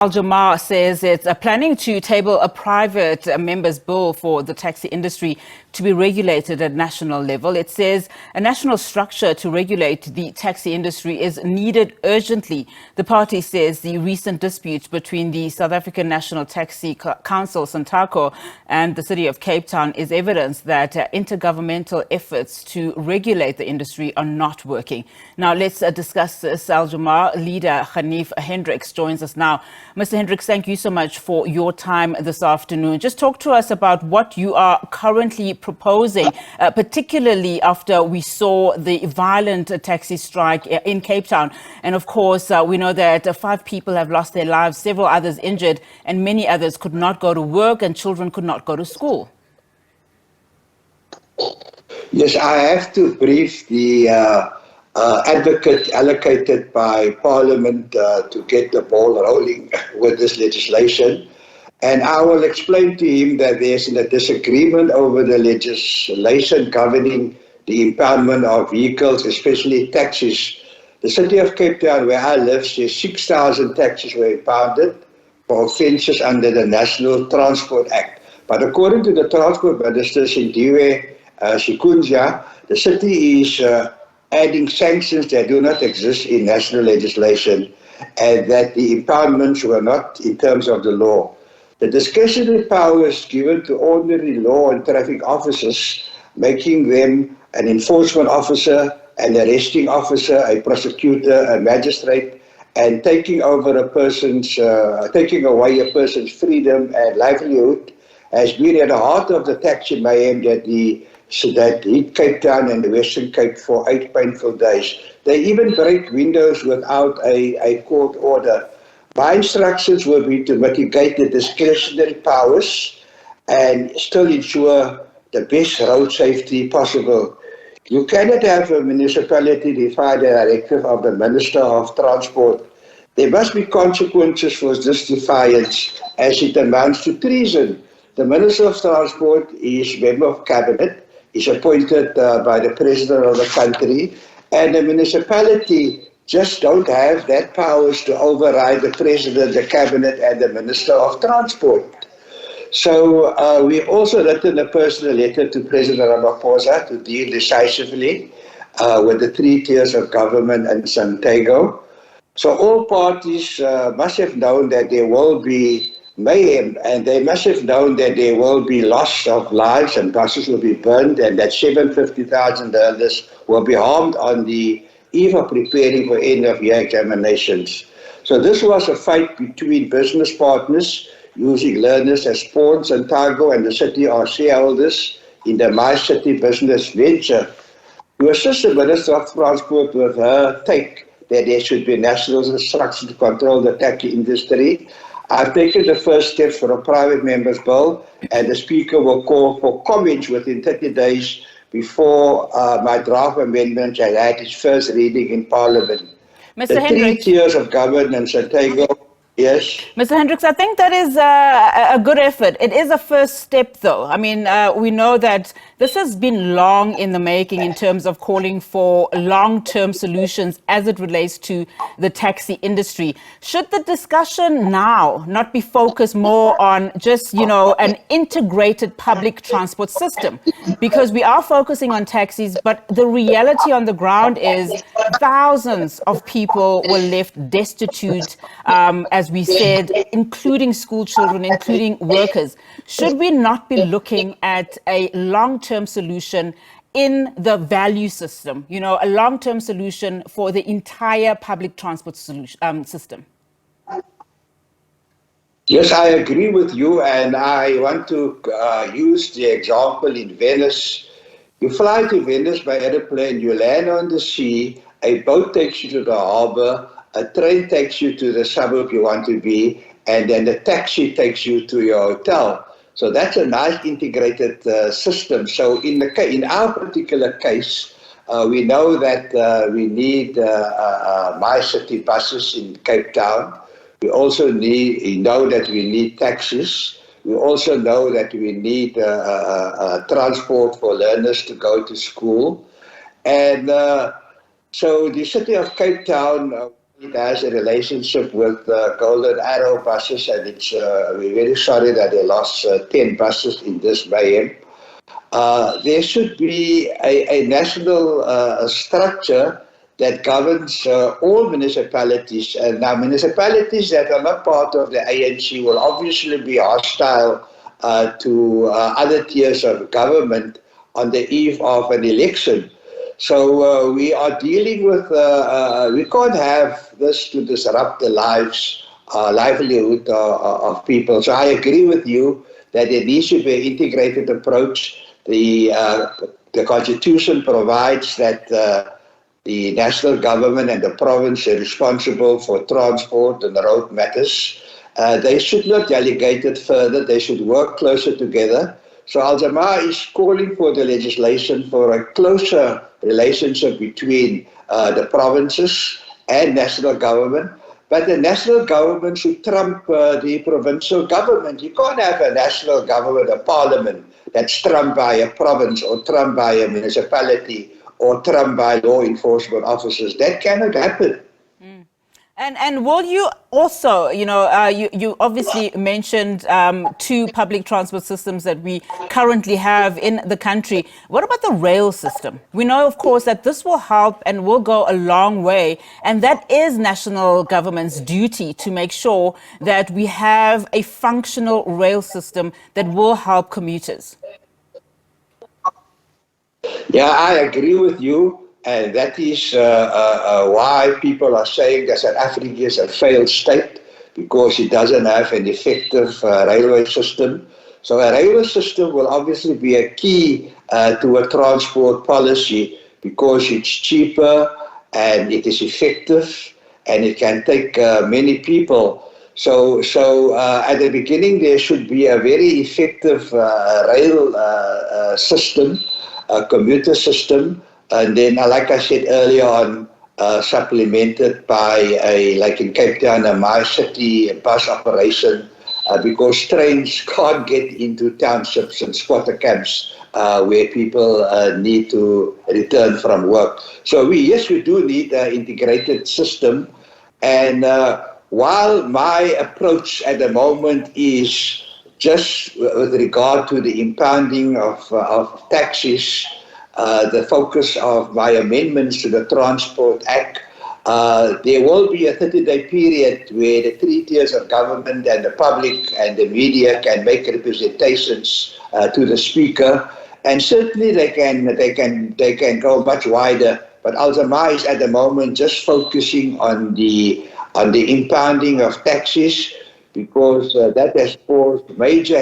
Jama-ah says it's planning to table a private member's bill for the taxi industry to be regulated at national level. It says a national structure to regulate the taxi industry is needed urgently. The party says the recent dispute between the South African National Taxi Council, SANTACO, and the city of Cape Town is evidence that intergovernmental efforts to regulate the industry are not working. Now, let's discuss this. Jama-ah Leader Ganief Hendricks joins us now. Mr. Hendricks, thank you so much for your time this afternoon. Just talk to us about what you are currently proposing, particularly after we saw the violent taxi strike in Cape Town. And of course, we know that 5 people have lost their lives, several others injured, and many others could not go to work and children could not go to school. Yes, I have to brief the advocate allocated by Parliament to get the ball rolling with this legislation. And I will explain to him that there's a disagreement over the legislation governing the impoundment of vehicles, especially taxis. The city of Cape Town, where I live, says 6,000 taxis were impounded for offences under the National Transport Act. But according to the Transport Minister, Sindiwe Shikunja, the city is adding sanctions that do not exist in national legislation, and that the impoundments were not in terms of the law. The discretionary powers given to ordinary law and traffic officers, making them an enforcement officer, an arresting officer, a prosecutor, a magistrate, and taking away a person's freedom and livelihood, has been at the heart of the taxi mayhem that hit Cape Town and the Western Cape for 8 painful days. They even break windows without a court order. My instructions will be to mitigate the discretionary powers and still ensure the best road safety possible. You cannot have a municipality defy the directive of the Minister of Transport. There must be consequences for this defiance, as it amounts to treason. The Minister of Transport is member of Cabinet, is appointed by the President of the country, and the municipality just don't have that powers to override the President, the Cabinet, and the Minister of Transport. So we've also written a personal letter to President Ramaphosa to deal decisively with the 3 tiers of government and SANTACO. So all parties must have known that there will be mayhem, and they must have known that there will be loss of lives and buses will be burned, and that 750,000 learners will be harmed on the eve of preparing for end-of-year examinations. So this was a fight between business partners using learners as pawns, and SANTACO and the city are shareholders in the My City business venture. To assist the Minister of Transport with her take that there should be national structure to control the taxi industry, I've taken the first steps for a private member's bill, and the Speaker will call for comments within 30 days before my draft amendment has had its first reading in Parliament. Mr. The Hendricks, 3 tiers of governance, SANTACO, yes? Mr. Hendricks, I think that is a good effort. It is a first step, though. I mean, we know that this has been long in the making in terms of calling for long-term solutions as it relates to the taxi industry. Should the discussion now not be focused more on just, an integrated public transport system? Because we are focusing on taxis, but the reality on the ground is thousands of people were left destitute, as we said, including school children, including workers. Should we not be looking at a long-term solution in the value system, a long-term solution for the entire public transport system? Yes, I agree with you, and I want to use the example in Venice. You fly to Venice by airplane, you land on the sea, a boat takes you to the harbor, a train takes you to the suburb you want to be, and then the taxi takes you to your hotel. So that's a nice integrated system. So in our particular case, we know that we need My City buses in Cape Town. We also know that we need taxis. We also know that we need transport for learners to go to school. And so the city of Cape Town it has a relationship with Golden Arrow buses, and we're very sorry that they lost 10 buses in this mayhem. There should be a national structure that governs all municipalities. And now municipalities that are not part of the ANC will obviously be hostile to other tiers of government on the eve of an election. So we are dealing with, we can't have this to disrupt the livelihood of people. So I agree with you that there needs to be an integrated approach. The Constitution provides that the national government and the province are responsible for transport and road matters. They should not delegate it further. They should work closer together. So Jama-ah is calling for the legislation for a closer relationship between the provinces and national government. But the national government should trump the provincial government. You can't have a national government, a parliament, that's trumped by a province or trumped by a municipality or trumped by law enforcement officers. That cannot happen. And will you also, you obviously mentioned 2 public transport systems that we currently have in the country. What about the rail system? We know, of course, that this will help and will go a long way. And that is national government's duty to make sure that we have a functional rail system that will help commuters. Yeah, I agree with you. And that is why people are saying that South Africa is a failed state, because it doesn't have an effective railway system. So a railway system will obviously be a key to a transport policy, because it's cheaper and it is effective and it can take many people. So at the beginning there should be a very effective rail system, a commuter system. And then, like I said earlier on, supplemented by like in Cape Town, a My City bus operation, because trains can't get into townships and squatter camps where people need to return from work. So we do need an integrated system. And while my approach at the moment is just with regard to the impounding of taxis, the focus of my amendments to the Transport Act, there will be a 30-day period where the 3 tiers of government and the public and the media can make representations to the Speaker, and certainly they can go much wider. But Jama-ah is at the moment just focusing on the impounding of taxis, because that has caused major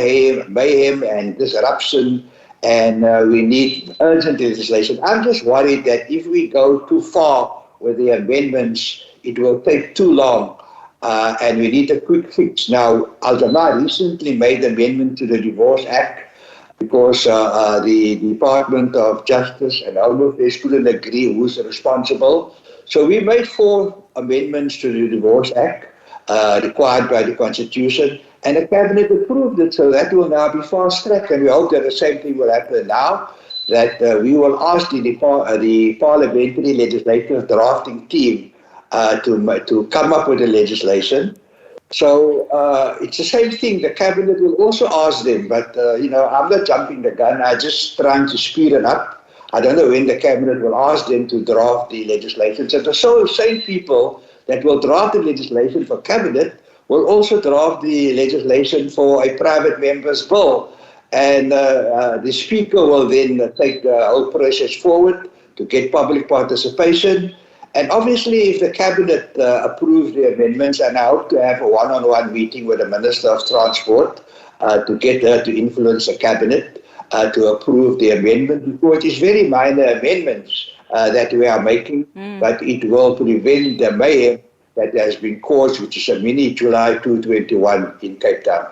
mayhem and disruption. And we need urgent legislation. I'm just worried that if we go too far with the amendments, it will take too long, and we need a quick fix. Now, Jama-ah recently made an amendment to the Divorce Act, because the Department of Justice and Home Affairs couldn't agree who's responsible. So we made 4 amendments to the Divorce Act, required by the Constitution, and the Cabinet approved it, so that will now be fast-tracked, and we hope that the same thing will happen now, that we will ask the parliamentary legislative drafting team to come up with the legislation. So it's the same thing. The Cabinet will also ask them, but I'm not jumping the gun. I'm just trying to speed it up. I don't know when the Cabinet will ask them to draft the legislation. So the same people that will draft the legislation for Cabinet will also draft the legislation for a private member's bill. And the Speaker will then take the whole process forward to get public participation. And obviously, if the Cabinet approves the amendments, and I hope to have a one-on-one meeting with the Minister of Transport to get her to influence the Cabinet to approve the amendment, because it's very minor amendments that we are making, but it will prevent the mayhem that has been caused, which is a mini July 2021 in Cape Town.